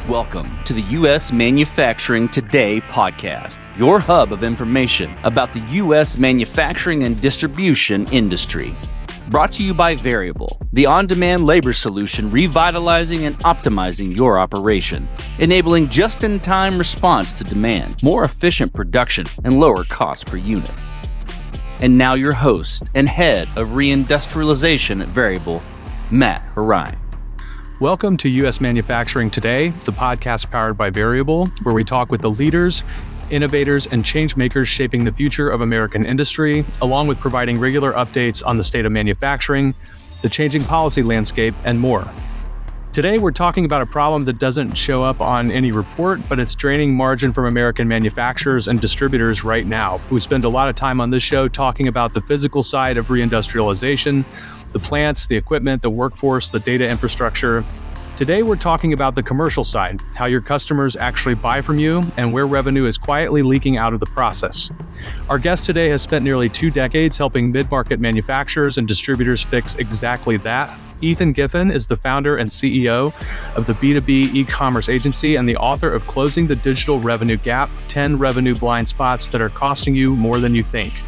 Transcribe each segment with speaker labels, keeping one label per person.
Speaker 1: Welcome to the U.S. Manufacturing Today podcast, your hub of information about the U.S. manufacturing and distribution industry. Brought to you by Variable, the on-demand labor solution revitalizing and optimizing your operation, enabling just-in-time response to demand, more efficient production, and lower cost per unit. And now your host and head of Reindustrialization at Variable, Matt Ryan.
Speaker 2: Welcome to U.S. Manufacturing Today, the podcast powered by Variable, where we talk with the leaders, innovators, and change makers shaping the future of American industry, along with providing regular updates on the state of manufacturing, the changing policy landscape, and more. Today, we're talking about a problem that doesn't show up on any report, but it's draining margin from American manufacturers and distributors right now. We spend a lot of time on this show talking about the physical side of reindustrialization, the plants, the equipment, the workforce, the data infrastructure. Today, we're talking about the commercial side, how your customers actually buy from you and where revenue is quietly leaking out of the process. Our guest today has spent nearly 2 decades helping mid-market manufacturers and distributors fix exactly that. Ethan Giffen is the founder and CEO of the B2B e-commerce agency and the author of Closing the Digital Revenue Gap, 10 Revenue Blind Spots That Are Costing You More Than You Think.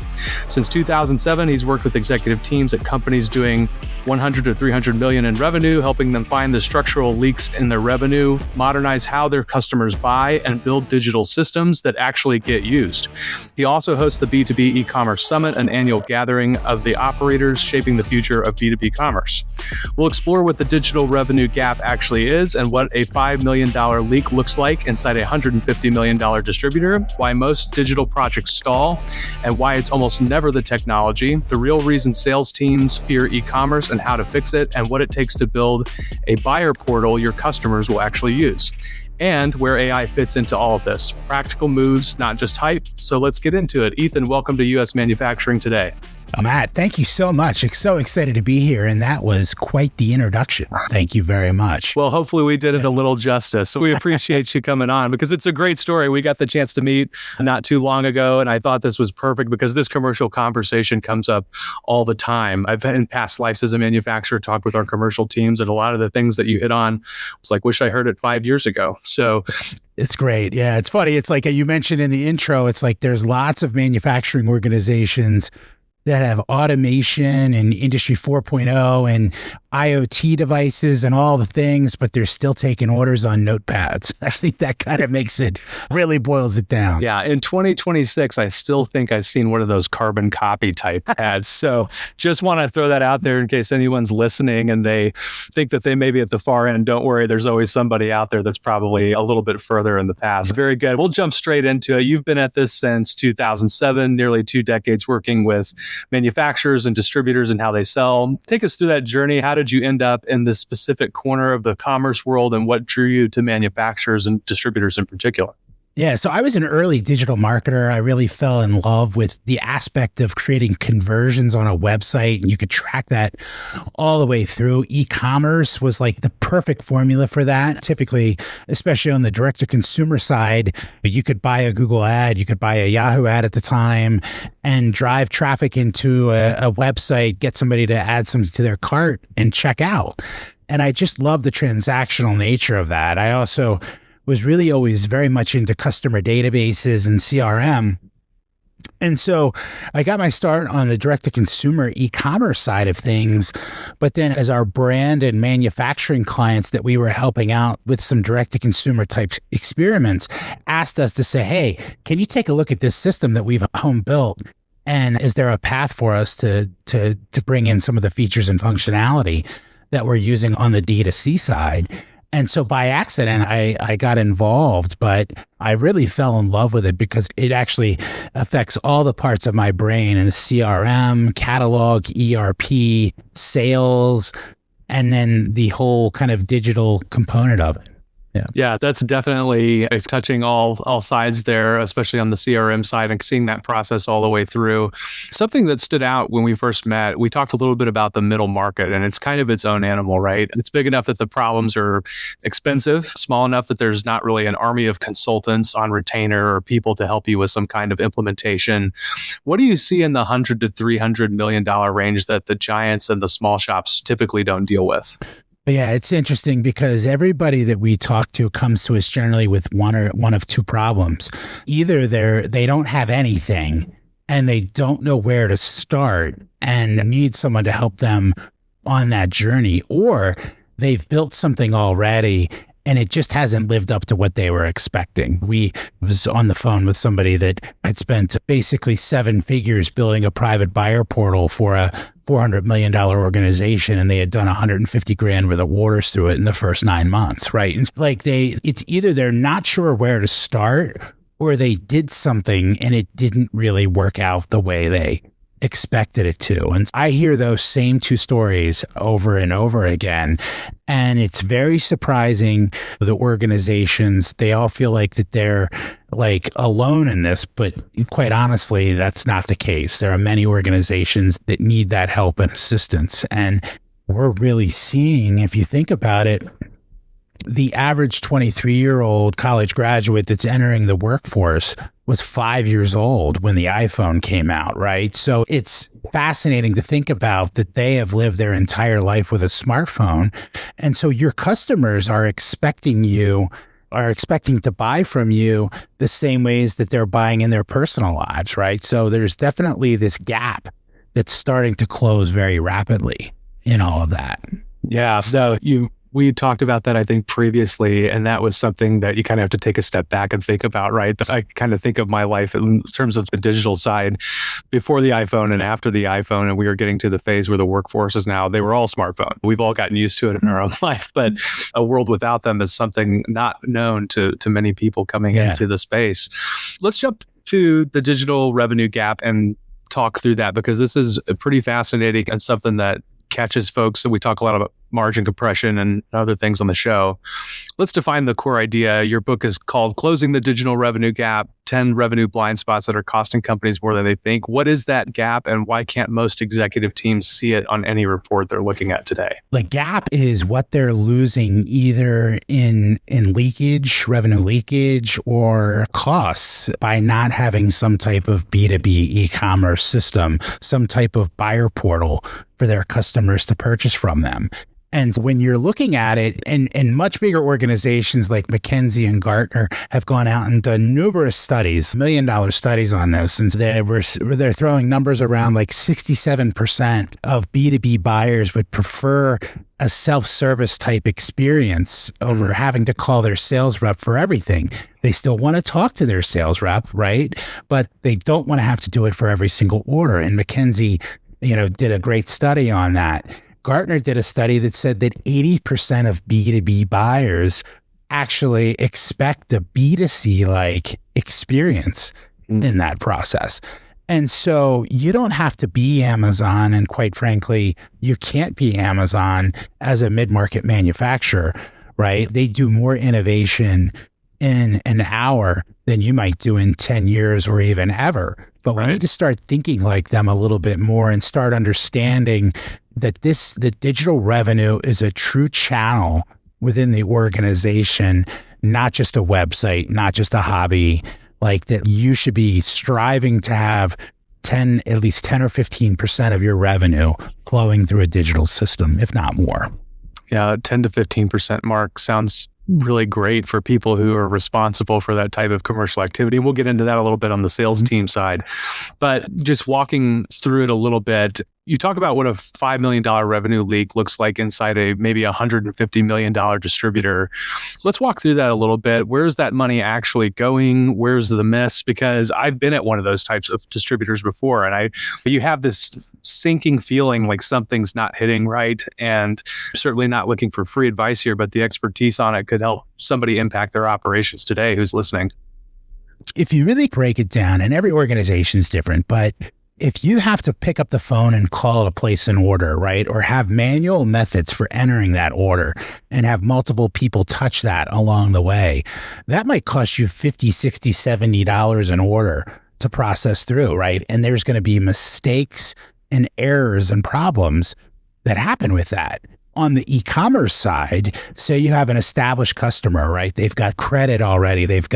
Speaker 2: Since 2007, he's worked with executive teams at companies doing 100 to 300 million in revenue, helping them find the structural leaks in their revenue, modernize how their customers buy, and build digital systems that actually get used. He also hosts the B2B e-commerce summit, an annual gathering of the operators shaping the future of B2B commerce. We'll explore what the digital revenue gap actually is and what a $5 million leak looks like inside a $150 million distributor, why most digital projects stall, and why it's almost never the technology, the real reason sales teams fear e-commerce and how to fix it, and what it takes to build a buyer portal your customers will actually use, and where AI fits into all of this. Practical moves, not just hype. So let's get into it. Ethan, welcome to U.S. Manufacturing Today.
Speaker 3: Matt, thank you so much. So excited to be here. And that was quite the introduction. Thank you very much.
Speaker 2: Well, hopefully we did it a little justice. So we appreciate you coming on because it's a great story. We got the chance to meet not too long ago. And I thought this was perfect because this commercial conversation comes up all the time. I've in past lives as a manufacturer talked with our commercial teams, and a lot of the things that you hit on was like, wish I heard it 5 years ago. So
Speaker 3: it's great. Yeah, it's funny. It's like you mentioned in the intro, it's like there's lots of manufacturing organizations that have automation and Industry 4.0 and IoT devices and all the things, but they're still taking orders on notepads. I think that kind of really boils it down.
Speaker 2: Yeah. In 2026, I still think I've seen one of those carbon copy type ads. So just want to throw that out there in case anyone's listening and they think that they may be at the far end. Don't worry. There's always somebody out there that's probably a little bit further in the past. Very good. We'll jump straight into it. You've been at this since 2007, nearly 2 decades working with manufacturers and distributors and how they sell. Take us through that journey. How did you end up in this specific corner of the commerce world, and what drew you to manufacturers and distributors in particular?
Speaker 3: Yeah, so I was an early digital marketer. I really fell in love with the aspect of creating conversions on a website, and you could track that all the way through. E-commerce was like the perfect formula for that. Typically, especially on the direct-to-consumer side, you could buy a Google ad, you could buy a Yahoo ad at the time, and drive traffic into a website, get somebody to add something to their cart and check out. And I just love the transactional nature of that. I also was really always very much into customer databases and CRM. And so I got my start on the direct-to-consumer e-commerce side of things. But then as our brand and manufacturing clients that we were helping out with some direct-to-consumer type experiments asked us to say, hey, can you take a look at this system that we've home built? And is there a path for us to bring in some of the features and functionality that we're using on the D2C side? And so by accident, I got involved, but I really fell in love with it because it actually affects all the parts of my brain, and CRM, catalog, ERP, sales, and then the whole kind of digital component of it.
Speaker 2: Yeah, that's definitely, it's touching all sides there, especially on the CRM side and seeing that process all the way through. Something that stood out when we first met, we talked a little bit about the middle market, and it's kind of its own animal, right? It's big enough that the problems are expensive, small enough that there's not really an army of consultants on retainer or people to help you with some kind of implementation. What do you see in the $100 to $300 million range that the giants and the small shops typically don't deal with?
Speaker 3: Yeah, it's interesting because everybody that we talk to comes to us generally with one of two problems. Either they don't have anything and they don't know where to start and need someone to help them on that journey, or they've built something already and it just hasn't lived up to what they were expecting. We was on the phone with somebody that had spent basically 7 figures building a private buyer portal for a $400 million organization, and they had done 150 grand worth of orders through it in the first 9 months, right? And it's either they're not sure where to start or they did something and it didn't really work out the way they expected it to. And I hear those same 2 stories over and over again. And it's very surprising. The organizations, they all feel like that they're like alone in this, but quite honestly, that's not the case. There are many organizations that need that help and assistance. And we're really seeing, if you think about it, the average 23-year-old college graduate that's entering the workforce was 5 years old when the iPhone came out, right? So it's fascinating to think about that they have lived their entire life with a smartphone. And so your customers are expecting to buy from you the same ways that they're buying in their personal lives, right? So there's definitely this gap that's starting to close very rapidly in all of that.
Speaker 2: Yeah, no, we talked about that, I think, previously, and that was something that you kind of have to take a step back and think about, right? I kind of think of my life in terms of the digital side before the iPhone and after the iPhone, and we were getting to the phase where the workforce is now, they were all smartphone. We've all gotten used to it in our own life, but a world without them is something not known to many people coming into the space. Let's jump to the digital revenue gap and talk through that, because this is pretty fascinating and something that catches folks. So we talk a lot about margin compression and other things on the show. Let's define the core idea. Your book is called Closing the Digital Revenue Gap, 10 Revenue Blind Spots That Are Costing Companies More Than They Think. What is that gap, and why can't most executive teams see it on any report they're looking at today?
Speaker 3: The gap is what they're losing either in leakage, revenue leakage, or costs by not having some type of B2B e-commerce system, some type of buyer portal for their customers to purchase from them. And when you're looking at it, and much bigger organizations like McKinsey and Gartner have gone out and done numerous studies, $1 million studies on this, and they're throwing numbers around like 67% of B2B buyers would prefer a self-service type experience over having to call their sales rep for everything. They still want to talk to their sales rep, right? But they don't want to have to do it for every single order. And McKinsey, did a great study on that. Gartner did a study that said that 80% of B2B buyers actually expect a B2C-like experience in that process. And so you don't have to be Amazon, and quite frankly, you can't be Amazon as a mid-market manufacturer, right? They do more innovation in an hour than you might do in 10 years or even ever. But we need to start thinking like them a little bit more and start understanding that the digital revenue is a true channel within the organization, not just a website, not just a hobby, like that you should be striving to have at least 10 or 15% of your revenue flowing through a digital system, if not more.
Speaker 2: Yeah, 10 to 15% mark sounds really great for people who are responsible for that type of commercial activity. We'll get into that a little bit on the sales team side, but just walking through it a little bit, you talk about what a $5 million revenue leak looks like inside a maybe $150 million distributor. Let's walk through that a little bit. Where's that money actually going? Where's the miss? Because I've been at one of those types of distributors before, and you have this sinking feeling like something's not hitting right, and certainly not looking for free advice here, but the expertise on it could help somebody impact their operations today who's listening.
Speaker 3: If you really break it down, and every organization is different, but if you have to pick up the phone and call to place an order, right, or have manual methods for entering that order and have multiple people touch that along the way, that might cost you $50, $60, $70 an order to process through, right? And there's going to be mistakes and errors and problems that happen with that. On the e-commerce side, say you have an established customer, right? They've got credit already. They've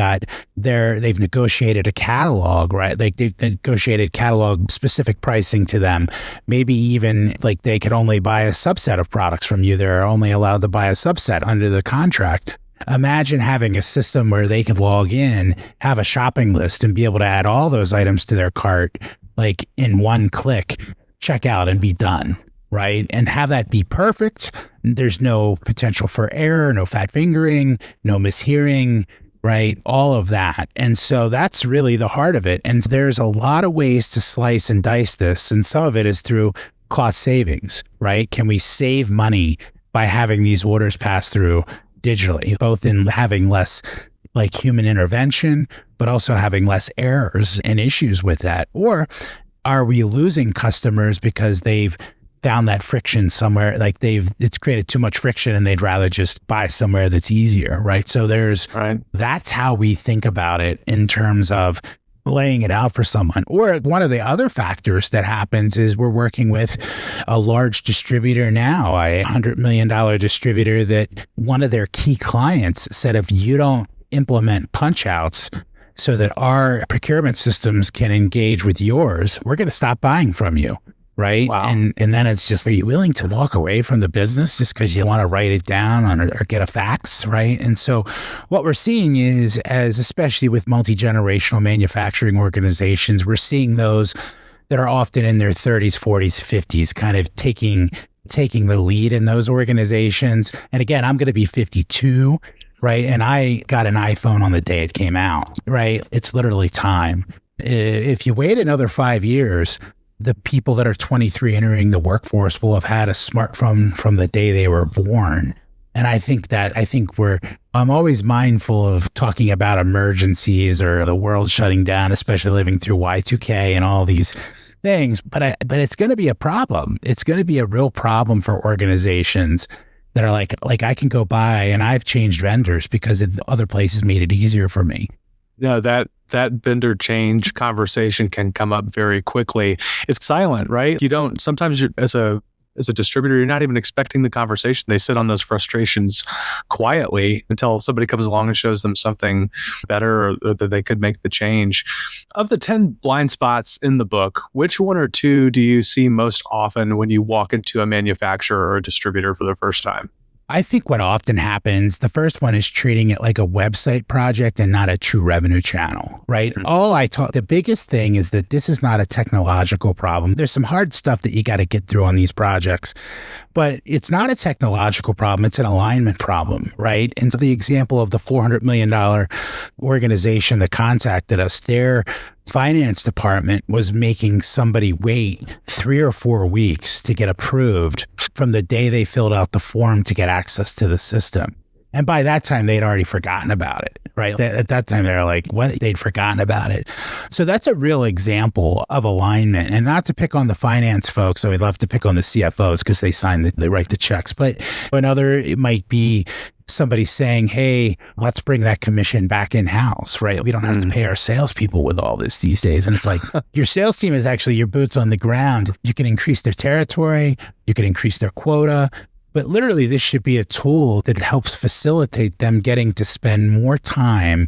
Speaker 3: negotiated a catalog, right? Like they've negotiated catalog specific pricing to them. Maybe even like they could only buy a subset of products from you. They're only allowed to buy a subset under the contract. Imagine having a system where they could log in, have a shopping list, and be able to add all those items to their cart, like in one click, check out and be done. Right. And have that be perfect. There's no potential for error, no fat fingering, no mishearing, right? All of that. And so that's really the heart of it. And there's a lot of ways to slice and dice this. And some of it is through cost savings, right? Can we save money by having these orders pass through digitally, both in having less like human intervention, but also having less errors and issues with that? Or are we losing customers because they've found that friction somewhere, like it's created too much friction and they'd rather just buy somewhere that's easier, right? So that's how we think about it in terms of laying it out for someone. Or one of the other factors that happens is we're working with a large distributor now, a $100 million distributor, that one of their key clients said, if you don't implement punch outs so that our procurement systems can engage with yours, we're going to stop buying from you. Right.
Speaker 2: Wow.
Speaker 3: And then it's just, are you willing to walk away from the business just because you want to write it down or get a fax? Right. And so what we're seeing is, especially with multi-generational manufacturing organizations, we're seeing those that are often in their 30s, 40s, 50s, kind of taking the lead in those organizations. And again, I'm going to be 52. Right. And I got an iPhone on the day it came out. Right. It's literally time. If you wait another 5 years, the people that are 23 entering the workforce will have had a smartphone from the day they were born. And I'm always mindful of talking about emergencies or the world shutting down, especially living through Y2K and all these things. But it's going to be a problem. It's going to be a real problem for organizations that are like I can go buy, and I've changed vendors because other places made it easier for me.
Speaker 2: No, that vendor change conversation can come up very quickly. It's silent, right? Sometimes as a distributor, you're not even expecting the conversation. They sit on those frustrations quietly until somebody comes along and shows them something better, or that they could make the change. Of the 10 blind spots in the book, which one or two do you see most often when you walk into a manufacturer or a distributor for the first time?
Speaker 3: I think what often happens, the first one is treating it like a website project and not a true revenue channel, right? Mm-hmm. The biggest thing is that this is not a technological problem. There's some hard stuff that you got to get through on these projects, but it's not a technological problem. It's an alignment problem, right? And so the example of the $400 million organization that contacted us, their finance department was making somebody wait 3 or 4 weeks to get approved from the day they filled out the form to get access to the system. And by that time, they'd already forgotten about it, right? At that time, they're like, what? They'd forgotten about it. So that's a real example of alignment. And not to pick on the finance folks, so we'd love to pick on the CFOs because they write the checks. But another, it might be somebody saying, hey, let's bring that commission back in-house, right? We don't have to pay our salespeople with all this these days. And it's like, your sales team is actually your boots on the ground. You can increase their territory. You can increase their quota. But literally, this should be a tool that helps facilitate them getting to spend more time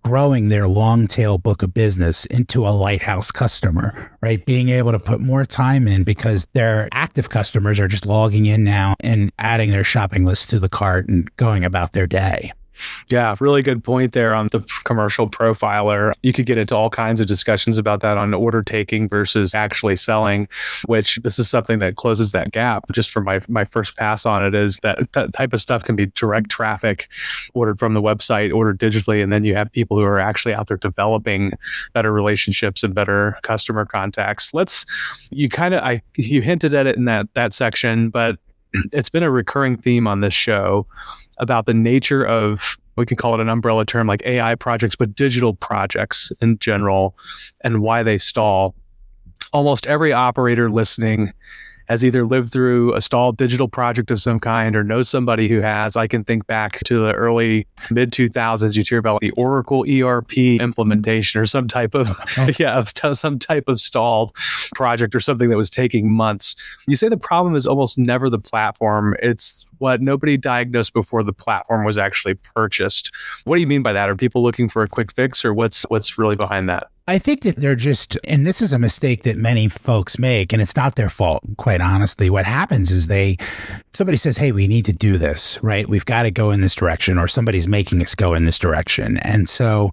Speaker 3: growing their long tail book of business into a lighthouse customer, right? Being able to put more time in because their active customers are just logging in now and adding their shopping list to the cart and going about their day.
Speaker 2: Yeah, really good point there on the commercial profiler. You could get into all kinds of discussions about that on order taking versus actually selling, which this is something that closes that gap. Just for my first pass on it is that type of stuff can be direct traffic ordered from the website, ordered digitally, and then you have people who are actually out there developing better relationships and better customer contacts. You hinted at it in that section, but it's been a recurring theme on this show about the nature of, we can call it an umbrella term like AI projects, but digital projects in general and why they stall. Almost every operator listening has either lived through a stalled digital project of some kind or knows somebody who has. I can think back to the early mid 2000s. You'd hear about the Oracle ERP implementation or some type of some type of stalled project or something that was taking months. You say the problem is almost never the platform. It's what nobody diagnosed before the platform was actually purchased. What do you mean by that? Are people looking for a quick fix, or what's really behind that?
Speaker 3: I think that they're just, and this is a mistake that many folks make, and it's not their fault, quite honestly. What happens is somebody says, hey, we need to do this, right? We've got to go in this direction, or somebody's making us go in this direction. And so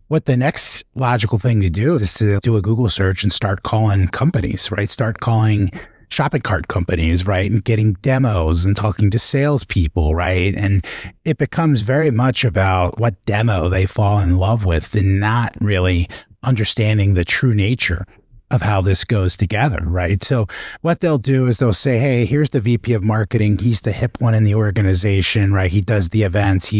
Speaker 3: what the next logical thing to do is to do a Google search and start calling companies, right? Start calling shopping cart companies, right? And getting demos and talking to salespeople, right? And it becomes very much about what demo they fall in love with and not really understanding the true nature of how this goes together, right? So what they'll do is they'll say, hey, here's the VP of marketing. He's the hip one in the organization, right? He does the events.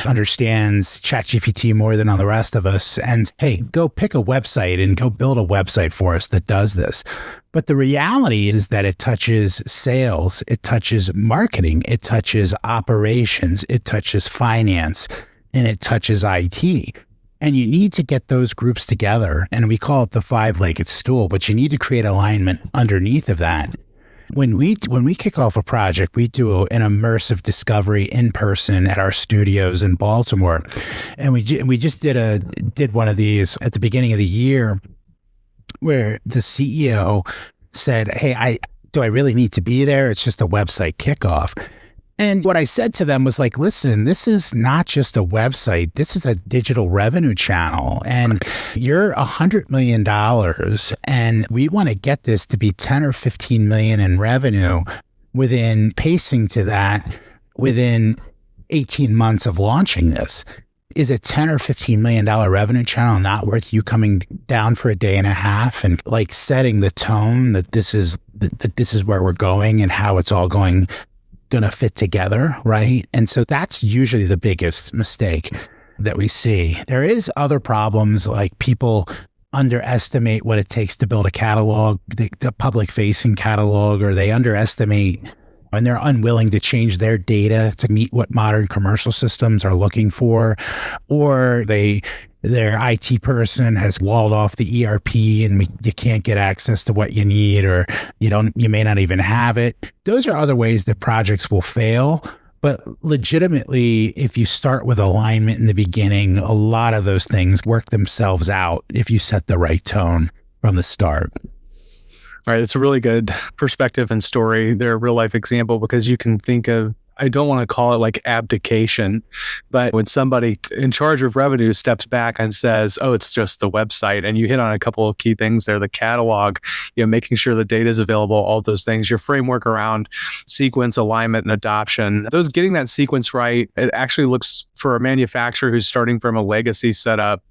Speaker 3: Understands ChatGPT more than all the rest of us. And hey, go pick a website and go build a website for us that does this. But the reality is that it touches sales, it touches marketing, it touches operations, it touches finance, and it touches IT. And you need to get those groups together. And we call it the five-legged stool, but you need to create alignment underneath of that. When we kick off a project, we do an immersive discovery in person at our studios in Baltimore. And we just did one of these at the beginning of the year where the CEO said, hey, do I really need to be there? It's just a website kickoff. And what I said to them was like, listen, this is not just a website. This is a digital revenue channel. And you're $100 million. And we want to get this to be 10 or 15 million in revenue within 18 months of launching this. Is a 10 or $15 million revenue channel not worth you coming down for a day and a half and like setting the tone that this is where we're going and how it's all going to fit together, right? And so that's usually the biggest mistake that we see. There is other problems, like people underestimate what it takes to build a catalog, the public-facing catalog, or they underestimate and they're unwilling to change their data to meet what modern commercial systems are looking for, or their IT person has walled off the ERP and you can't get access to what you need, or you may not even have it. Those are other ways that projects will fail. But legitimately, if you start with alignment in the beginning, a lot of those things work themselves out if you set the right tone from the start.
Speaker 2: All right, it's a really good perspective and story. They're a real life example because you can think of, I don't want to call it like abdication, but when somebody in charge of revenue steps back and says, oh, it's just the website, and you hit on a couple of key things there, the catalog, making sure the data is available, all those things, your framework around sequence, alignment, and adoption, getting that sequence right, it actually looks for a manufacturer who's starting from a legacy setup.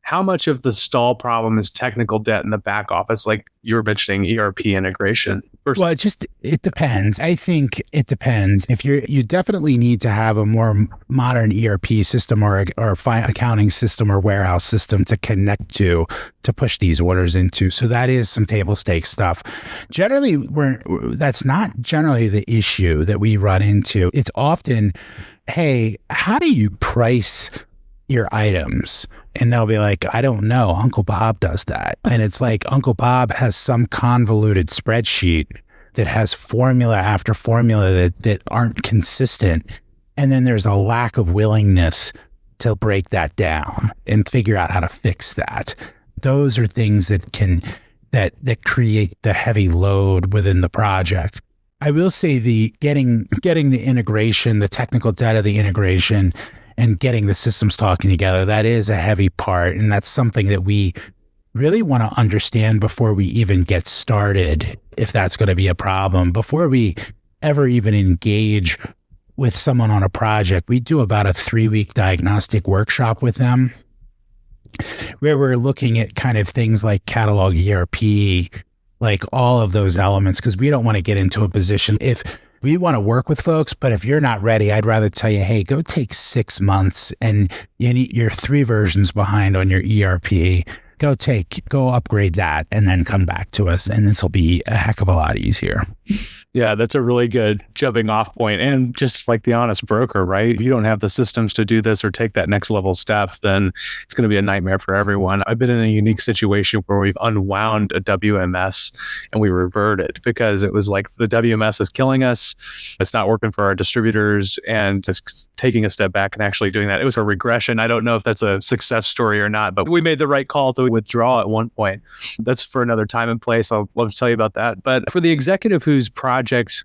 Speaker 2: How much of the stall problem is technical debt in the back office, like you were mentioning ERP integration?
Speaker 3: Well, it depends. I think it depends. If you definitely need to have a more modern ERP system or accounting system or warehouse system to connect to push these orders into. So that is some table stakes stuff. Generally, that's not generally the issue that we run into. It's often, hey, how do you price your items? And they'll be like, I don't know. Uncle Bob does that. And it's like Uncle Bob has some convoluted spreadsheet that has formula after formula that aren't consistent. And then there's a lack of willingness to break that down and figure out how to fix that. Those are things that create the heavy load within the project. I will say getting the integration, the technical debt of the integration, and getting the systems talking together, that is a heavy part. And that's something that we really want to understand before we even get started, if that's going to be a problem. Before we ever even engage with someone on a project, we do about a 3-week diagnostic workshop with them where we're looking at kind of things like catalog ERP, like all of those elements, because we don't want to get into a position if we want to work with folks, but if you're not ready, I'd rather tell you, hey, go take 6 months and you're 3 versions behind on your ERP. go upgrade that and then come back to us. And this will be a heck of a lot easier.
Speaker 2: Yeah, that's a really good jumping off point. And just like the honest broker, right? If you don't have the systems to do this or take that next level step, then it's going to be a nightmare for everyone. I've been in a unique situation where we've unwound a WMS and we reverted because it was like the WMS is killing us. It's not working for our distributors, and just taking a step back and actually doing that. It was a regression. I don't know if that's a success story or not, but we made the right call to withdraw at one point. That's for another time and place. I'll love to tell you about that. But for the executive whose projects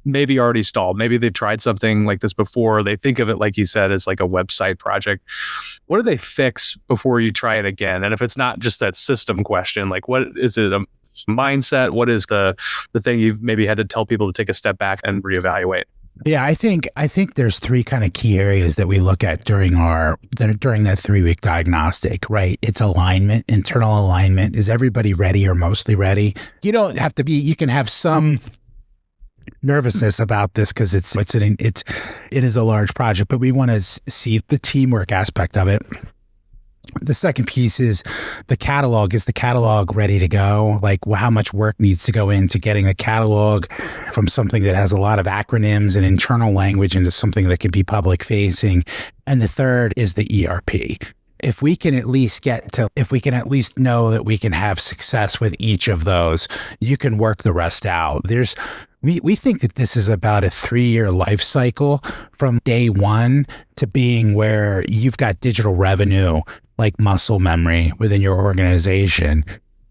Speaker 2: maybe already stalled, maybe they've tried something like this before, they think of it, like you said, as like a website project. What do they fix before you try it again? And if it's not just that system question, like what is it, a mindset? What is the thing you've maybe had to tell people to take a step back and reevaluate?
Speaker 3: Yeah, I think there's three kind of key areas that we look at during that 3-week diagnostic, right? It's alignment, internal alignment. Is everybody ready or mostly ready? You don't have to be, you can have some nervousness about this because it is a large project, but we want to see the teamwork aspect of it. The second piece is the catalog. Is the catalog ready to go? Like how much work needs to go into getting a catalog from something that has a lot of acronyms and internal language into something that can be public facing? And the third is the ERP. If we can at least know that we can have success with each of those, you can work the rest out. We think that this is about a 3-year life cycle from day one to being where you've got digital revenue like muscle memory within your organization.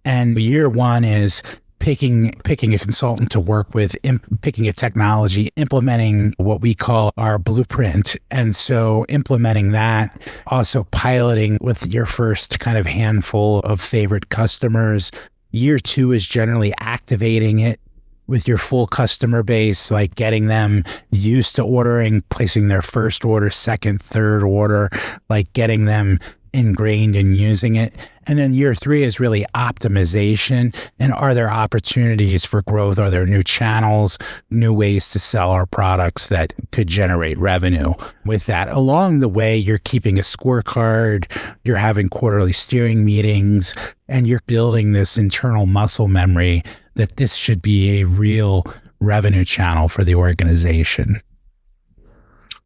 Speaker 3: And year one is picking a consultant to work with, picking a technology, implementing what we call our blueprint. And so implementing that, also piloting with your first kind of handful of favorite customers. Year two is generally activating it with your full customer base, like getting them used to ordering, placing their first order, second, third order, like getting them ingrained in using it. And then year three is really optimization. And are there opportunities for growth? Are there new channels, new ways to sell our products that could generate revenue with that? Along the way, you're keeping a scorecard, you're having quarterly steering meetings, and you're building this internal muscle memory that this should be a real revenue channel for the organization.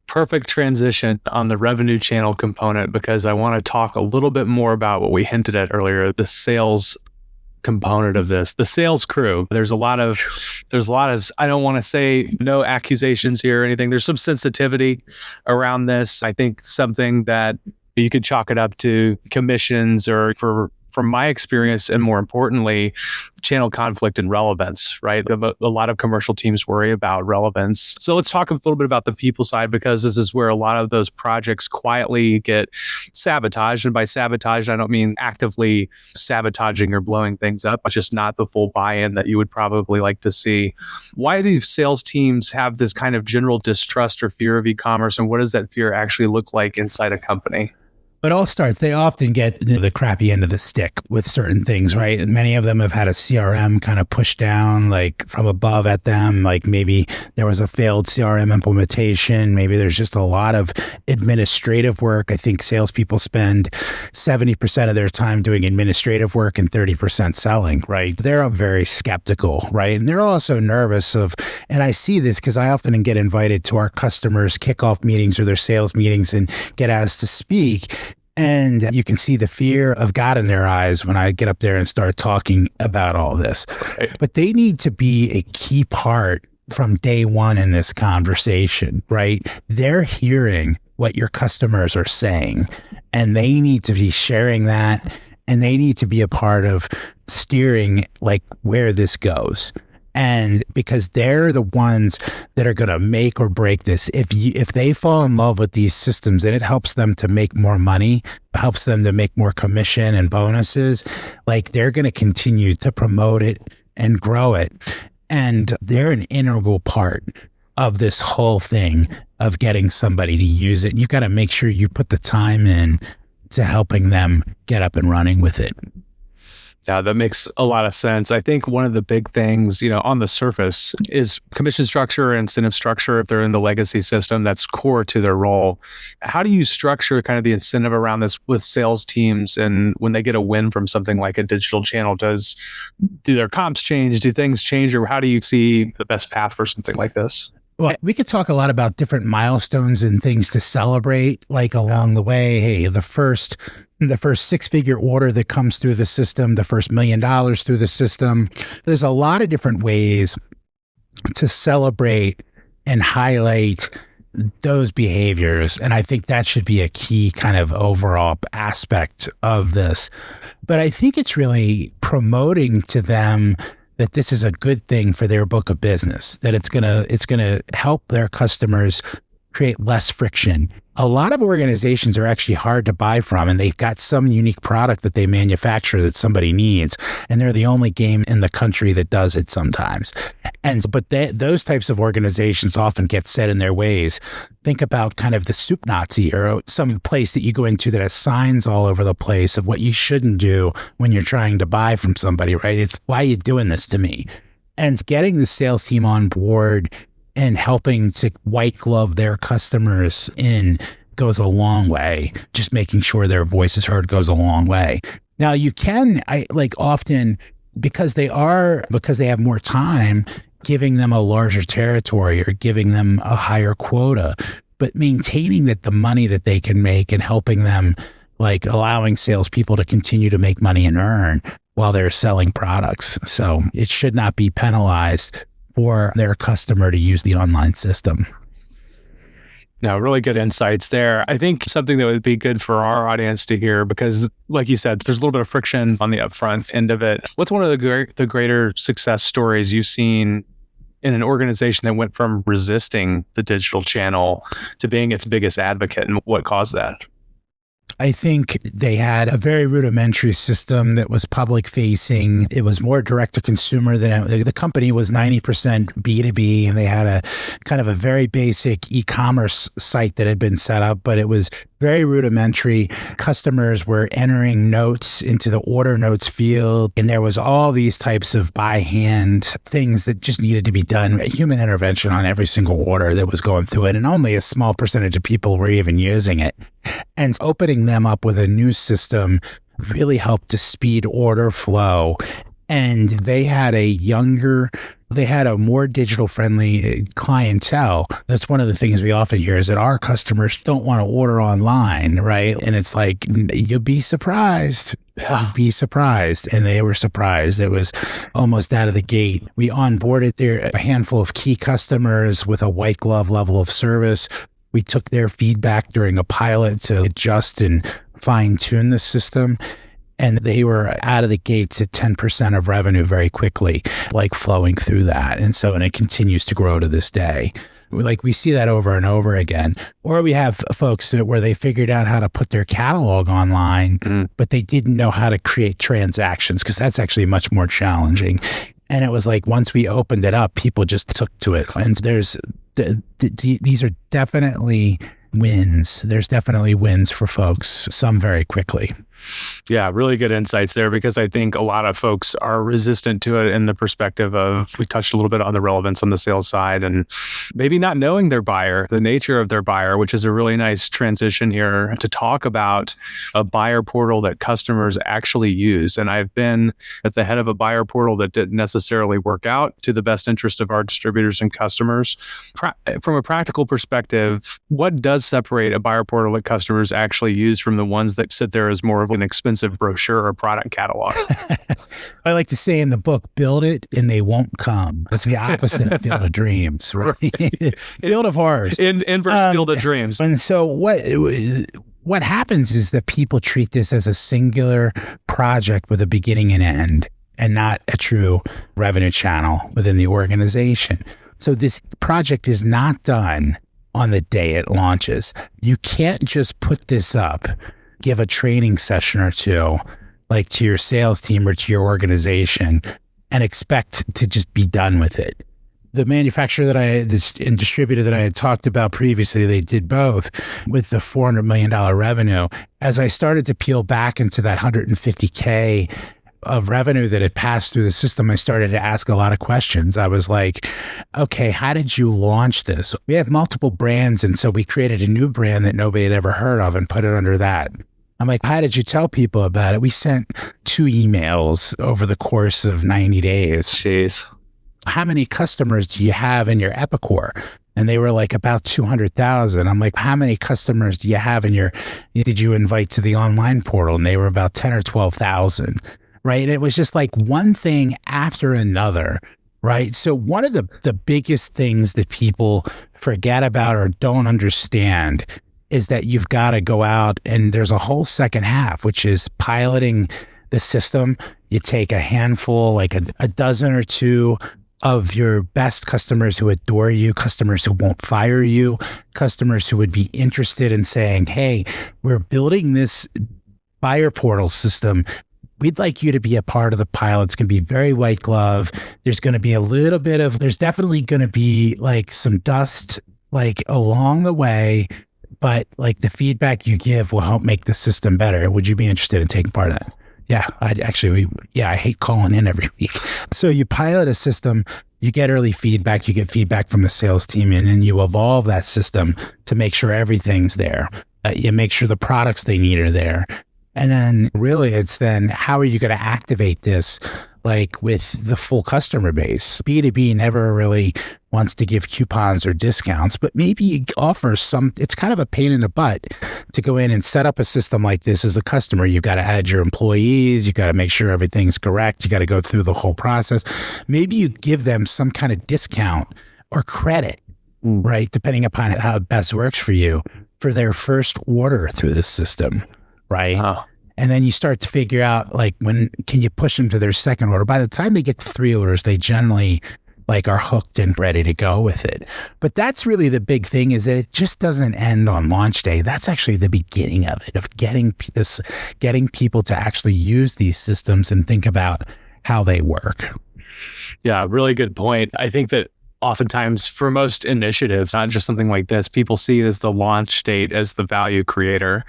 Speaker 2: Perfect transition on the revenue channel component, because I want to talk a little bit more about what we hinted at earlier, the sales component of this, the sales crew. There's a lot of, I don't want to say no accusations here or anything. There's some sensitivity around this. I think something that you could chalk it up to commissions, or from my experience, and more importantly, channel conflict and relevance, right? A lot of commercial teams worry about relevance. So let's talk a little bit about the people side, because this is where a lot of those projects quietly get sabotaged. And by sabotage, I don't mean actively sabotaging or blowing things up. It's just not the full buy-in that you would probably like to see. Why do sales teams have this kind of general distrust or fear of e-commerce? And what does that fear actually look like inside a company?
Speaker 3: It all starts, they often get the crappy end of the stick with certain things, right? And many of them have had a CRM kind of pushed down like from above at them. Like maybe there was a failed CRM implementation. Maybe there's just a lot of administrative work. I think salespeople spend 70% of their time doing administrative work and 30% selling, right? They're very skeptical, right? And they're also nervous and I see this because I often get invited to our customers' kickoff meetings or their sales meetings and get asked to speak. And you can see the fear of God in their eyes when I get up there and start talking about all this. Right. But they need to be a key part from day one in this conversation, right? They're hearing what your customers are saying, and they need to be sharing that, and they need to be a part of steering like where this goes. And because they're the ones that are going to make or break this. If they fall in love with these systems and it helps them to make more money, helps them to make more commission and bonuses, like they're going to continue to promote it and grow it. And they're an integral part of this whole thing of getting somebody to use it. You got to make sure you put the time in to helping them get up and running with it.
Speaker 2: Yeah, that makes a lot of sense. I think one of the big things, on the surface is commission structure and incentive structure. If they're in the legacy system, that's core to their role. How do you structure kind of the incentive around this with sales teams? And when they get a win from something like a digital channel, do their comps change? Do things change? Or how do you see the best path for something like this?
Speaker 3: Well, we could talk a lot about different milestones and things to celebrate, like along the way. Hey, the first six-figure order that comes through the system, the first $1 million through the system. There's a lot of different ways to celebrate and highlight those behaviors. And I think that should be a key kind of overall aspect of this. But I think it's really promoting to them that this is a good thing for their book of business, that it's gonna help their customers create less friction. A lot of organizations are actually hard to buy from, and they've got some unique product that they manufacture that somebody needs, and they're the only game in the country that does it sometimes. But those types of organizations often get set in their ways. Think about kind of the soup Nazi or some place that you go into that has signs all over the place of what you shouldn't do when you're trying to buy from somebody, right? It's, why are you doing this to me? And getting the sales team on board and helping to white glove their customers in goes a long way. Just making sure their voice is heard goes a long way. Now often because they have more time, giving them a larger territory or giving them a higher quota, but maintaining that the money that they can make and helping them, like allowing salespeople to continue to make money and earn while they're selling products. So it should not be penalized for their customer to use the online system.
Speaker 2: No, really good insights there. I think something that would be good for our audience to hear, because like you said, there's a little bit of friction on the upfront end of it. What's one of the greater success stories you've seen in an organization that went from resisting the digital channel to being its biggest advocate, and what caused that?
Speaker 3: I think they had a very rudimentary system that was public facing. It was more direct to consumer than the company was 90% B2B, and they had a kind of a very basic e-commerce site that had been set up, but it was very rudimentary. Customers were entering notes into the order notes field, and there was all these types of by hand things that just needed to be done, human intervention on every single order that was going through it, and only a small percentage of people were even using it. And opening them up with a new system really helped to speed order flow. And they had a more digital friendly clientele. That's one of the things we often hear, is that our customers don't want to order online, right? And it's like, you'll be surprised. You'd be surprised. And they were surprised. It was almost out of the gate. We onboarded a handful of key customers with a white glove level of service. We took their feedback during a pilot to adjust and fine tune the system. And they were out of the gates at 10% of revenue very quickly, like flowing through that. And it continues to grow to this day. We see that over and over again. Or we have folks where they figured out how to put their catalog online, but they didn't know how to create transactions, because that's actually much more challenging. And it was like, once we opened it up, people just took to it. And these are definitely wins. There's definitely wins for folks, some very quickly.
Speaker 2: Yeah, really good insights there, because I think a lot of folks are resistant to it in the perspective of, we touched a little bit on the relevance on the sales side and maybe not knowing their buyer, the nature of their buyer, which is a really nice transition here to talk about a buyer portal that customers actually use. And I've been at the head of a buyer portal that didn't necessarily work out to the best interest of our distributors and customers. From a practical perspective, what does separate a buyer portal that customers actually use from the ones that sit there as more of an expensive brochure or product catalog?
Speaker 3: I like to say in the book, build it and they won't come. That's the opposite of Field of Dreams, right? Field of Horrors.
Speaker 2: Inverse Field of Dreams.
Speaker 3: And so what happens is that people treat this as a singular project with a beginning and end, and not a true revenue channel within the organization. So this project is not done on the day it launches. You can't just put this up, give a training session or two, like to your sales team or to your organization, and expect to just be done with it. The manufacturer and distributor that I had talked about previously, they did both with the $400 million revenue. As I started to peel back into that $150K of revenue that had passed through the system, I started to ask a lot of questions. I was like, okay, how did you launch this? We have multiple brands. And so we created a new brand that nobody had ever heard of and put it under that. I'm like, how did you tell people about it? We sent 2 emails over the course of 90 days.
Speaker 2: Jeez.
Speaker 3: How many customers do you have in your Epicor? And they were like, about 200,000. I'm like, how many customers do you have did you invite to the online portal? And they were about 10 or 12,000, right? And it was just like one thing after another, right? So one of the biggest things that people forget about or don't understand is that you've got to go out, and there's a whole second half, which is piloting the system. You take a handful, like a dozen or two of your best customers who adore you, customers who won't fire you, customers who would be interested in saying, hey, we're building this buyer portal system. We'd like you to be a part of the pilot. It's going to be very white glove. There's going to be there's definitely going to be like some dust like along the way, but like the feedback you give will help make the system better. Would you be interested in taking part of that? Yeah, I hate calling in every week. So you pilot a system, you get early feedback, you get feedback from the sales team, and then you evolve that system to make sure everything's there. You make sure the products they need are there. And then really it's then how are you going to activate this like with the full customer base? B2B never really wants to give coupons or discounts, but maybe you offer it's kind of a pain in the butt to go in and set up a system like this as a customer. You've got to add your employees. You've got to make sure everything's correct. You got to go through the whole process. Maybe you give them some kind of discount or credit, right? Depending upon how it best works for you for their first order through the system, right? Uh-huh. And then you start to figure out like when can you push them to their second order? By the time they get to 3 orders, they generally like are hooked and ready to go with it. But that's really the big thing, is that it just doesn't end on launch day. That's actually the beginning of it, of getting people to actually use these systems and think about how they work.
Speaker 2: Yeah, really good point. I think that oftentimes for most initiatives, not just something like this, people see it as the launch date as the value creator.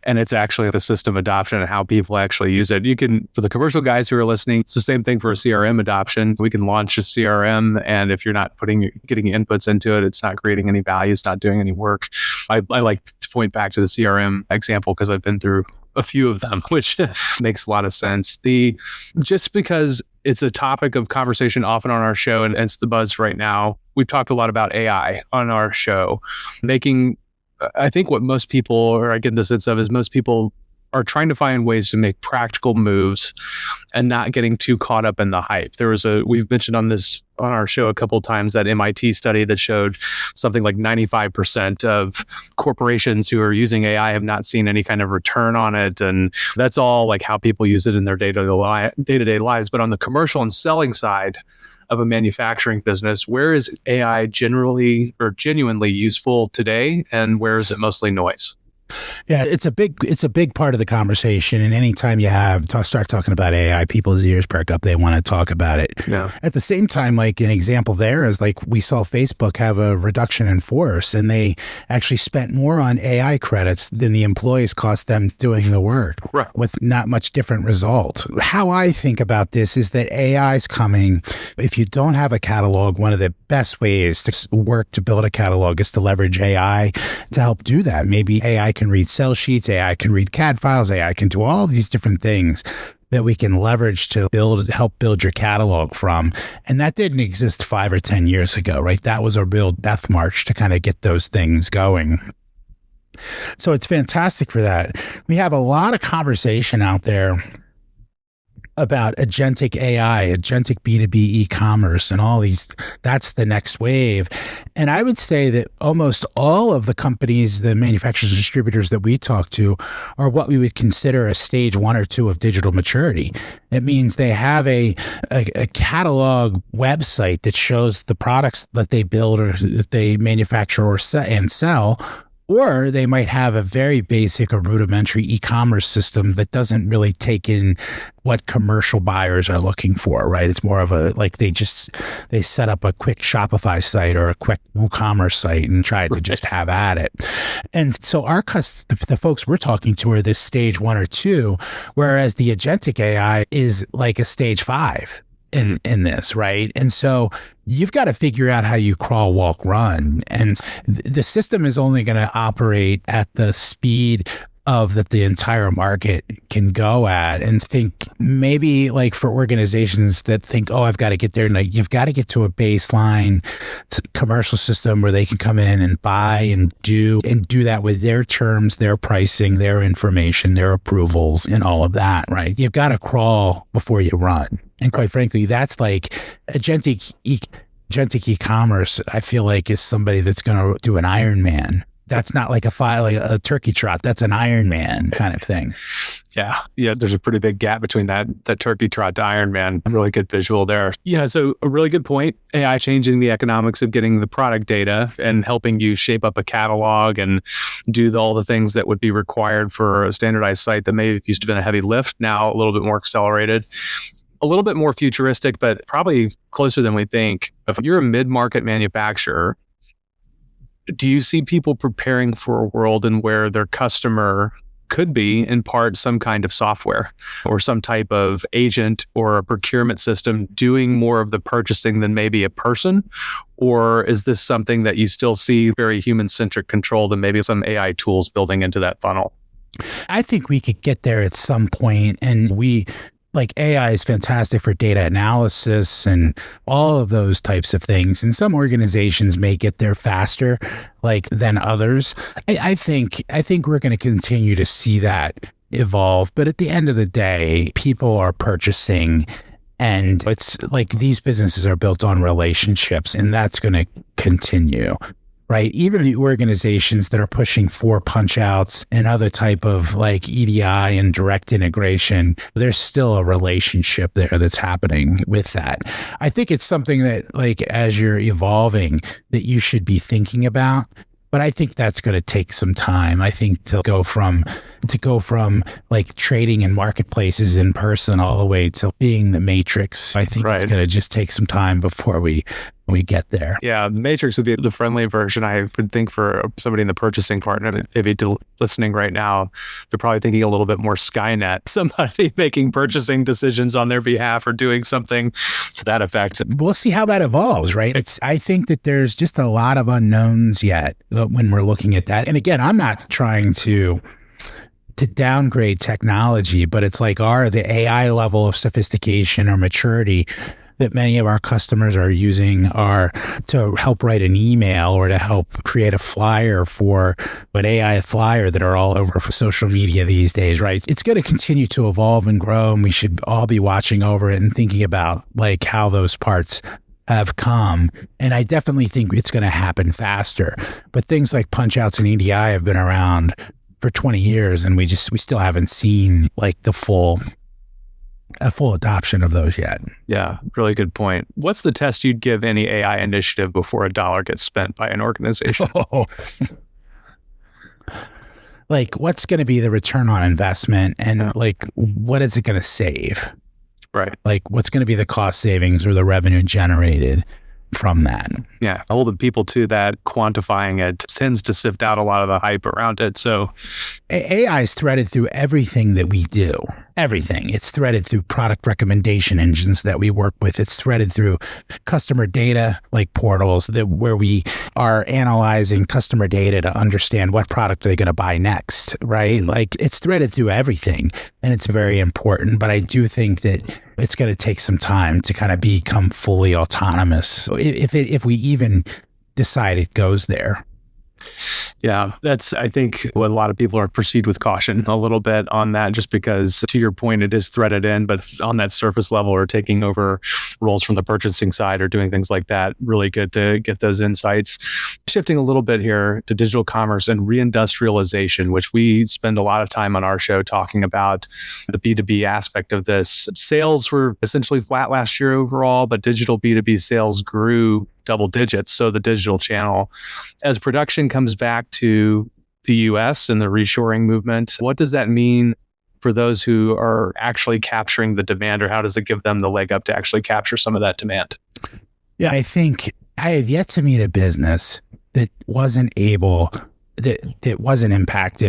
Speaker 2: And it's actually the system adoption and how people actually use it. You can, for the commercial guys who are listening, it's the same thing for a CRM adoption. We can launch a CRM, and if you're not getting inputs into it, it's not creating any value, it's not doing any work. I like to point back to the CRM example because I've been through a few of them, which makes a lot of sense. Just because it's a topic of conversation often on our show, and it's the buzz right now. We've talked a lot about AI on our show, I think what most people, or I get the sense of, is most people are trying to find ways to make practical moves and not getting too caught up in the hype. We've mentioned on our show a couple of times that MIT study that showed something like 95% of corporations who are using AI have not seen any kind of return on it. And that's all like how people use it in their day-to-day lives. But on the commercial and selling side of a manufacturing business, where is AI generally or genuinely useful today, and where is it mostly noise?
Speaker 3: Yeah, it's a big part of the conversation. And anytime you start talking about AI, people's ears perk up. They want to talk about it. Yeah. At the same time, like an example there is like we saw Facebook have a reduction in force, and they actually spent more on AI credits than the employees cost them doing the work, right, with not much different result. How I think about this is that AI is coming. If you don't have a catalog, one of the best ways to work to build a catalog is to leverage AI to help do that. Maybe AI can read sell sheets, AI can read CAD files, AI can do all these different things that we can leverage to help build your catalog from. And that didn't exist 5 or 10 years ago, right? That was a real death march to kind of get those things going. So it's fantastic for that. We have a lot of conversation out there about agentic AI, agentic B2B e-commerce, and all these. That's the next wave. And I would say that almost all of the companies, the manufacturers and distributors that we talk to, are what we would consider a stage 1 or 2 of digital maturity. It means they have a catalog website that shows the products that they build or that they manufacture and sell, Or they might have a very basic or rudimentary e-commerce system that doesn't really take in what commercial buyers are looking for, right? It's more of a, like they set up a quick Shopify site or a quick WooCommerce site and try to just have at it. And so the folks we're talking to are this stage 1 or 2, whereas the agentic AI is like a stage 5. In this, right? And so you've got to figure out how you crawl, walk, run. And the system is only going to operate at the speed of that the entire market can go at. And think maybe like for organizations that think, oh, I've got to get there, and like, you've got to get to a baseline commercial system where they can come in and buy and do that with their terms, their pricing, their information, their approvals, and all of that, right? You've got to crawl before you run. And quite frankly, that's like agentic e-commerce, I feel like, is somebody that's going to do an Ironman. That's not like a turkey trot. That's an Ironman kind of thing.
Speaker 2: Yeah. There's a pretty big gap between that turkey trot to Ironman. Really good visual there. So a really good point. AI changing the economics of getting the product data and helping you shape up a catalog and do all the things that would be required for a standardized site that maybe used to have been a heavy lift, now a little bit more accelerated. A little bit more futuristic, but probably closer than we think. If you're a mid-market manufacturer, do you see people preparing for a world in where their customer could be, in part, some kind of software or some type of agent or a procurement system doing more of the purchasing than maybe a person? Or is this something that you still see very human-centric controlled and maybe some AI tools building into that funnel?
Speaker 3: I think we could get there at some point, and like AI is fantastic for data analysis and all of those types of things. And some organizations may get there faster, like than others. I think we're going to continue to see that evolve. But at the end of the day, people are purchasing, and it's like these businesses are built on relationships, and that's going to continue. Right. Even the organizations that are pushing for punch outs and other type of like EDI and direct integration, there's still a relationship there that's happening with that. I think it's something that, like, as you're evolving, that you should be thinking about. But I think that's going to take some time. I think to go from like trading in marketplaces in person all the way to being the matrix, I think it's going to just take some time before we get there.
Speaker 2: Yeah, the matrix would be the friendly version. I would think for somebody in the purchasing part, maybe listening right now, they're probably thinking a little bit more Skynet, somebody making purchasing decisions on their behalf or doing something to that effect.
Speaker 3: We'll see how that evolves, right? I think that there's just a lot of unknowns yet when we're looking at that. And again, I'm not trying to downgrade technology, but it's like the AI level of sophistication or maturity that many of our customers are using are to help write an email or to help create a flyer for an AI flyer that are all over social media these days, right? It's going to continue to evolve and grow, and we should all be watching over it and thinking about like how those parts have come. And I definitely think it's going to happen faster. But things like punch outs and EDI have been around for 20 years, and we still haven't seen like a full adoption of those yet.
Speaker 2: Yeah, really good point. What's the test you'd give any AI initiative before $1 gets spent by an organization?
Speaker 3: Like, what's going to be the return on investment, and like, what is it going to save?
Speaker 2: Right.
Speaker 3: Like, what's going to be the cost savings or the revenue generated from that?
Speaker 2: Yeah, holding people to that, quantifying it tends to sift out a lot of the hype around it. So
Speaker 3: AI is threaded through everything that we do. Everything. It's threaded through product recommendation engines that we work with. It's threaded through customer data, like portals where we are analyzing customer data to understand what product are they going to buy next, right? Like, it's threaded through everything, and it's very important. But I do think that it's going to take some time to kind of become fully autonomous, if we even decide it goes there.
Speaker 2: Yeah, that's, I think, what a lot of people are proceed with caution a little bit on that, just because, to your point, it is threaded in, but on that surface level or taking over roles from the purchasing side or doing things like that, really good to get those insights. Shifting a little bit here to digital commerce and reindustrialization, which we spend a lot of time on our show talking about the B2B aspect of this. Sales were essentially flat last year overall, but digital B2B sales grew double digits. So the digital channel, as production comes back to the US and the reshoring movement. What does that mean for those who are actually capturing the demand, or how does it give them the leg up to actually capture some of that demand?
Speaker 3: Yeah, I think I have yet to meet a business that wasn't impacted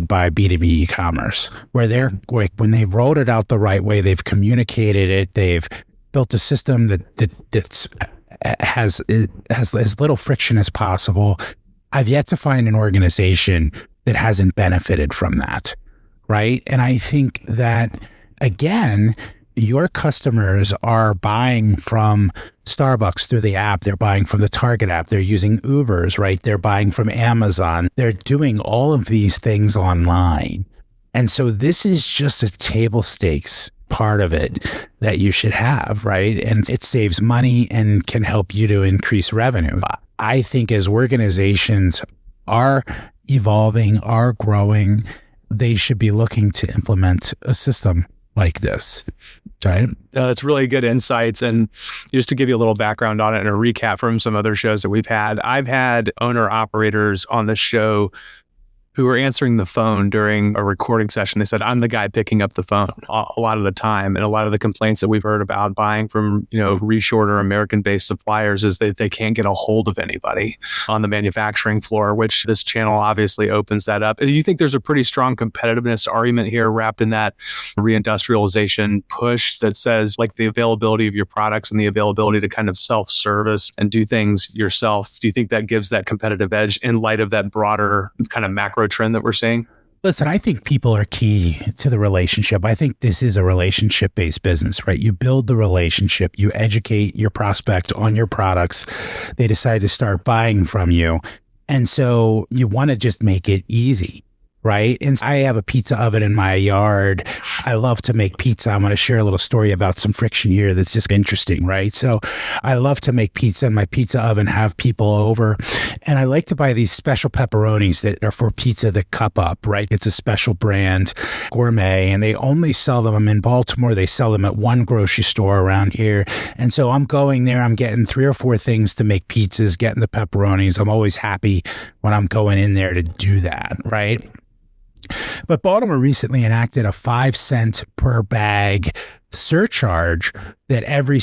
Speaker 3: by B2B e-commerce, where they're like, when they've rolled it out the right way, they've communicated it, they've built a system that's has as little friction as possible. I've yet to find an organization that hasn't benefited from that, right? And I think that, again, your customers are buying from Starbucks through the app. They're buying from the Target app. They're using Ubers, right? They're buying from Amazon. They're doing all of these things online. And so this is just a table stakes part of it that you should have, right? And it saves money and can help you to increase revenue. I think as organizations are evolving, are growing, they should be looking to implement a system like this, right?
Speaker 2: That's really good insights. And just to give you a little background on it and a recap from some other shows that we've had, I've had owner operators on the show who were answering the phone during a recording session. They said, I'm the guy picking up the phone a lot of the time. And a lot of the complaints that we've heard about buying from, reshored or American-based suppliers is that they can't get a hold of anybody on the manufacturing floor, which this channel obviously opens that up. Do you think there's a pretty strong competitiveness argument here wrapped in that reindustrialization push that says, like, the availability of your products and the availability to kind of self-service and do things yourself? Do you think that gives that competitive edge in light of that broader kind of macro trend that we're seeing?
Speaker 3: Listen, I think people are key to the relationship. I think this is a relationship-based business, right? You build the relationship, you educate your prospect on your products, they decide to start buying from you. And so you want to just make it easy, right? And I have a pizza oven in my yard. I love to make pizza. I'm going to share a little story about some friction here that's just interesting, right? So I love to make pizza in my pizza oven, have people over, and I like to buy these special pepperonis that are for pizza that cup up, right? It's a special brand, gourmet, and they only sell them in Baltimore. They sell them at one grocery store around here. And so I'm going there, I'm getting 3 or 4 things to make pizzas, getting the pepperonis. I'm always happy when I'm going in there to do that, right? But Baltimore recently enacted a 5-cent per bag surcharge that every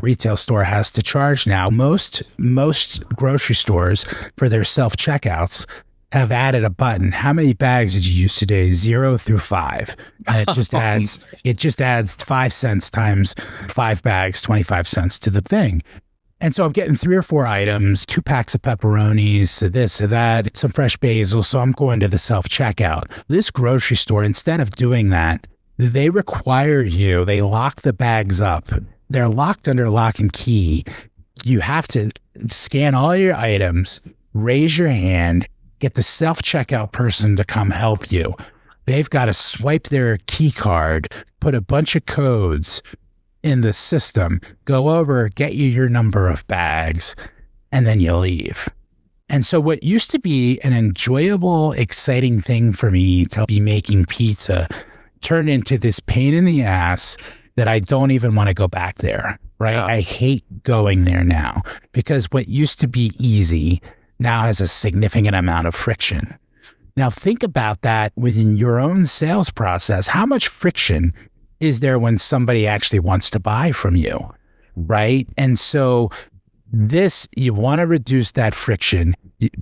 Speaker 3: retail store has to charge now. Most grocery stores for their self-checkouts have added a button. How many bags did you use today? 0 through 5. And it just adds 5 cents times 5 bags, 25 cents to the thing. And so I'm getting 3 or 4 items, 2 packs of pepperonis, this or that, some fresh basil. So I'm going to the self-checkout. This grocery store, instead of doing that, they require you, they lock the bags up. They're locked under lock and key. You have to scan all your items, raise your hand, get the self-checkout person to come help you. They've got to swipe their key card, put a bunch of codes in the system, go over, get you your number of bags, and then you leave. And so what used to be an enjoyable, exciting thing for me to be making pizza turned into this pain in the ass that I don't even want to go back there, right? Yeah. I hate going there now because what used to be easy now has a significant amount of friction. Now think about that within your own sales process. How much friction is there when somebody actually wants to buy from you, right? And so you want to reduce that friction.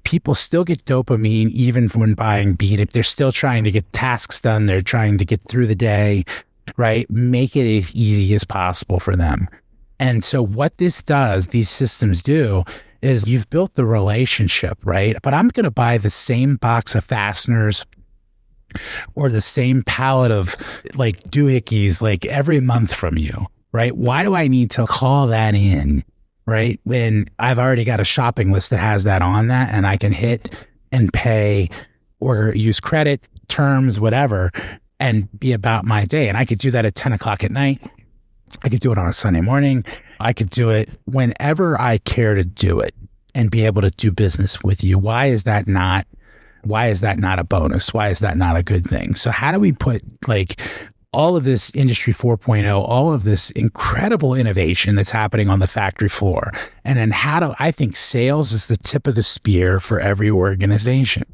Speaker 3: People still get dopamine even when buying B2B. They're still trying to get tasks done. They're trying to get through the day, right? Make it as easy as possible for them. And so what this does, these systems do, is you've built the relationship, right? But I'm going to buy the same box of fasteners or the same pallet of like doohickeys like every month from you, right? Why do I need to call that in, right? When I've already got a shopping list that has that on that and I can hit and pay or use credit, terms, whatever, and be about my day. And I could do that at 10 o'clock at night. I could do it on a Sunday morning. I could do it whenever I care to do it and be able to do business with you. Why is that not a bonus? Why is that not a good thing? So how do we put like all of this Industry 4.0, all of this incredible innovation that's happening on the factory floor? And then I think sales is the tip of the spear for every organization.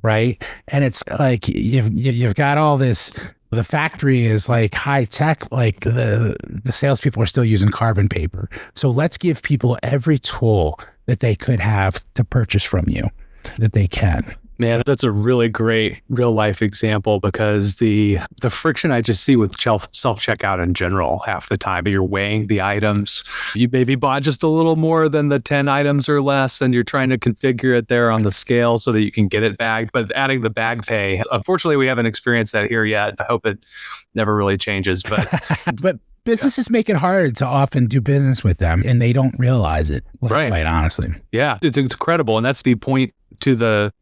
Speaker 3: right? And it's like you've got all this. The factory is like high tech, like the salespeople are still using carbon paper. So let's give people every tool that they could have to purchase from you that they can.
Speaker 2: Man, that's a really great real life example, because the friction I just see with self-checkout in general half the time. You're weighing the items. You maybe bought just a little more than the 10 items or less, and you're trying to configure it there on the scale so that you can get it bagged. But adding the bag pay, unfortunately, we haven't experienced that here yet. I hope it never really changes. But
Speaker 3: businesses make it hard to often do business with them, and they don't realize it,
Speaker 2: right?
Speaker 3: Quite honestly.
Speaker 2: Yeah, it's incredible. And that's the point to the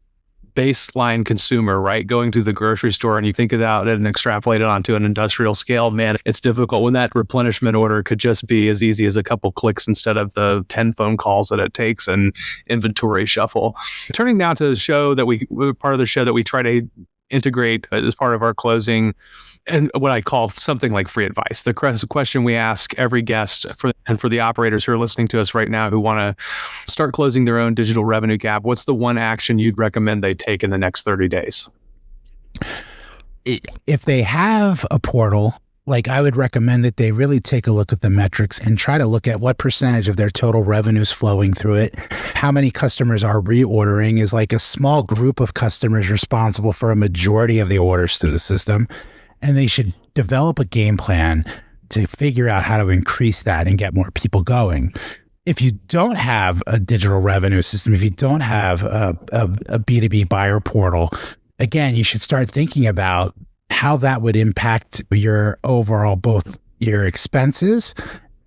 Speaker 2: baseline consumer, right? Going to the grocery store, and you think about it and extrapolate it onto an industrial scale, man, it's difficult when that replenishment order could just be as easy as a couple clicks instead of the 10 phone calls that it takes and inventory shuffle. Turning now to the show that part of the show that we try to integrate as part of our closing, and what I call something like free advice. The question we ask every guest, for the operators who are listening to us right now who want to start closing their own digital revenue gap, what's the one action you'd recommend they take in the next 30 days?
Speaker 3: If they have a portal, like I would recommend that they really take a look at the metrics and try to look at what percentage of their total revenue is flowing through it. How many customers are reordering is like a small group of customers responsible for a majority of the orders through the system. And they should develop a game plan to figure out how to increase that and get more people going. If you don't have a digital revenue system, if you don't have a B2B buyer portal, again, you should start thinking about how that would impact your overall, both your expenses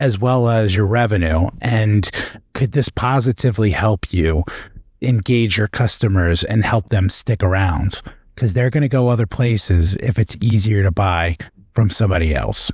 Speaker 3: as well as your revenue. And could this positively help you engage your customers and help them stick around? Because they're going to go other places if it's easier to buy from somebody else.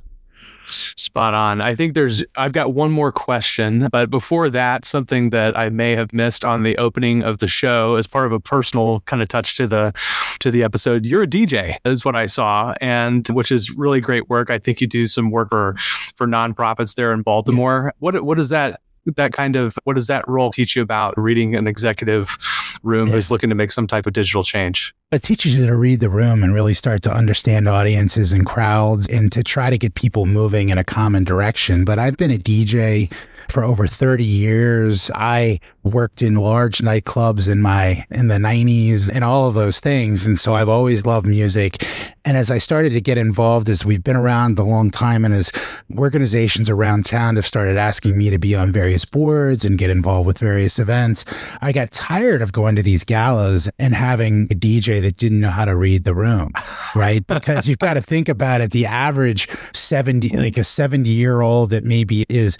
Speaker 2: Spot on. I think I've got one more question, but before that, something that I may have missed on the opening of the show as part of a personal kind of touch to the episode. You're a DJ, is what I saw, and which is really great work. I think you do some work for nonprofits there in Baltimore. Yeah. What does that role teach you about reading an executive room who's looking to make some type of digital change?
Speaker 3: It teaches you to read the room and really start to understand audiences and crowds and to try to get people moving in a common direction. But I've been a DJ for over 30 years. I worked in large nightclubs in the 90s and all of those things. And so I've always loved music. And as I started to get involved, as we've been around a long time, and as organizations around town have started asking me to be on various boards and get involved with various events, I got tired of going to these galas and having a DJ that didn't know how to read the room, right? Because you've got to think about it. The average 70-year-old that maybe is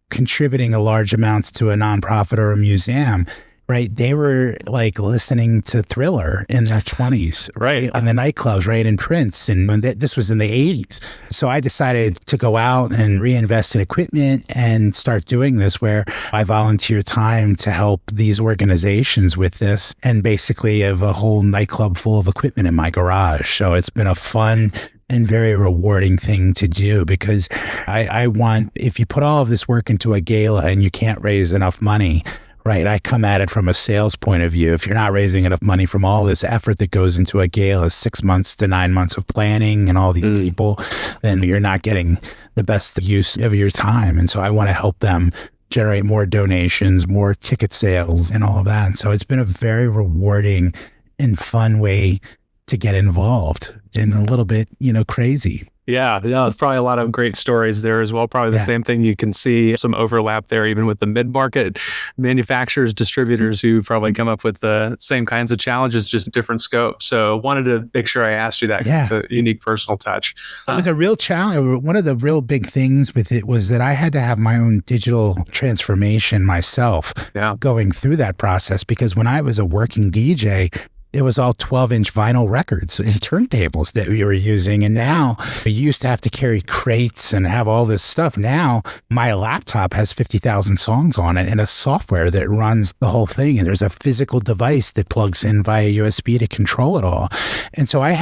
Speaker 3: contributing a large amounts to a nonprofit or a museum, right? They were like listening to Thriller in their 20s,
Speaker 2: right?
Speaker 3: In the nightclubs, right? And Prince. And this was in the 80s. So I decided to go out and reinvest in equipment and start doing this, where I volunteer time to help these organizations with this, and basically have a whole nightclub full of equipment in my garage. So it's been a fun and very rewarding thing to do, because I want, if you put all of this work into a gala and you can't raise enough money, right? I come at it from a sales point of view. If you're not raising enough money from all this effort that goes into a gala, 6 months to 9 months of planning and all these people, then you're not getting the best use of your time. And so I want to help them generate more donations, more ticket sales and all of that. And so it's been a very rewarding and fun way to get involved, and a little bit, crazy.
Speaker 2: Yeah, it's probably a lot of great stories there as well. Probably the same thing. You can see some overlap there, even with the mid-market manufacturers, distributors who probably come up with the same kinds of challenges, just different scope. So wanted to make sure I asked you that. Yeah. It's a unique personal touch.
Speaker 3: It was a real challenge. One of the real big things with it was that I had to have my own digital transformation myself going through that process, because when I was a working DJ, it was all 12-inch vinyl records and turntables that we were using. And now you used to have to carry crates and have all this stuff. Now my laptop has 50,000 songs on it and a software that runs the whole thing. And there's a physical device that plugs in via USB to control it all. And so I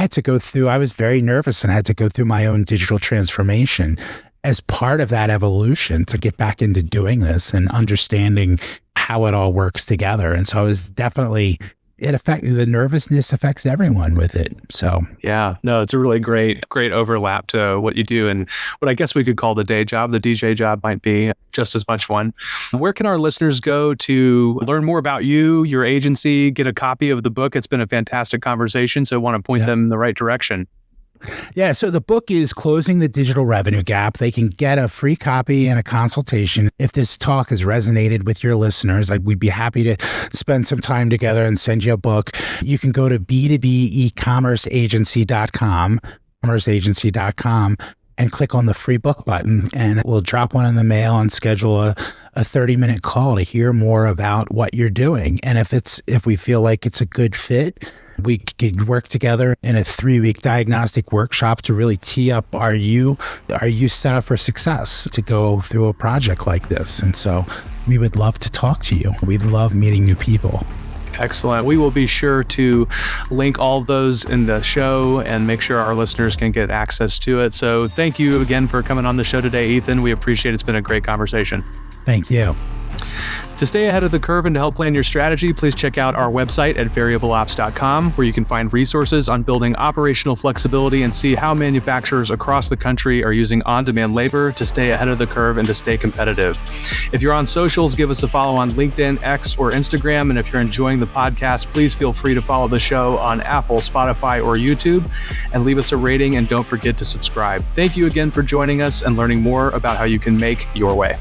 Speaker 3: was very nervous and had to go through my own digital transformation as part of that evolution to get back into doing this and understanding how it all works together. And so I was definitely the nervousness affects everyone with it. So
Speaker 2: yeah, no, it's a really great overlap to what you do and what I guess we could call the day job. The DJ job might be just as much fun. Where can our listeners go to learn more about you, your agency, get a copy of the book? It's been a fantastic conversation, so I want to point them in the right direction.
Speaker 3: Yeah, so the book is Closing the Digital Revenue Gap. They can get a free copy and a consultation. If this talk has resonated with your listeners, we'd be happy to spend some time together and send you a book. You can go to b2becommerceagency.com, and click on the free book button, and we'll drop one in the mail and schedule a 30-minute call to hear more about what you're doing. And if we feel like it's a good fit, we could work together in a 3-week diagnostic workshop to really tee up, are you set up for success to go through a project like this? And so we would love to talk to you. We love meeting new people.
Speaker 2: Excellent. We will be sure to link all of those in the show and make sure our listeners can get access to it. So thank you again for coming on the show today, Ethan. We appreciate it. It's been a great conversation.
Speaker 3: Thank you.
Speaker 2: To stay ahead of the curve and to help plan your strategy, please check out our website at variableops.com, where you can find resources on building operational flexibility and see how manufacturers across the country are using on-demand labor to stay ahead of the curve and to stay competitive. If you're on socials, give us a follow on LinkedIn, X, or Instagram. And if you're enjoying the podcast, please feel free to follow the show on Apple, Spotify, or YouTube, and leave us a rating, and don't forget to subscribe. Thank you again for joining us and learning more about how you can make your way.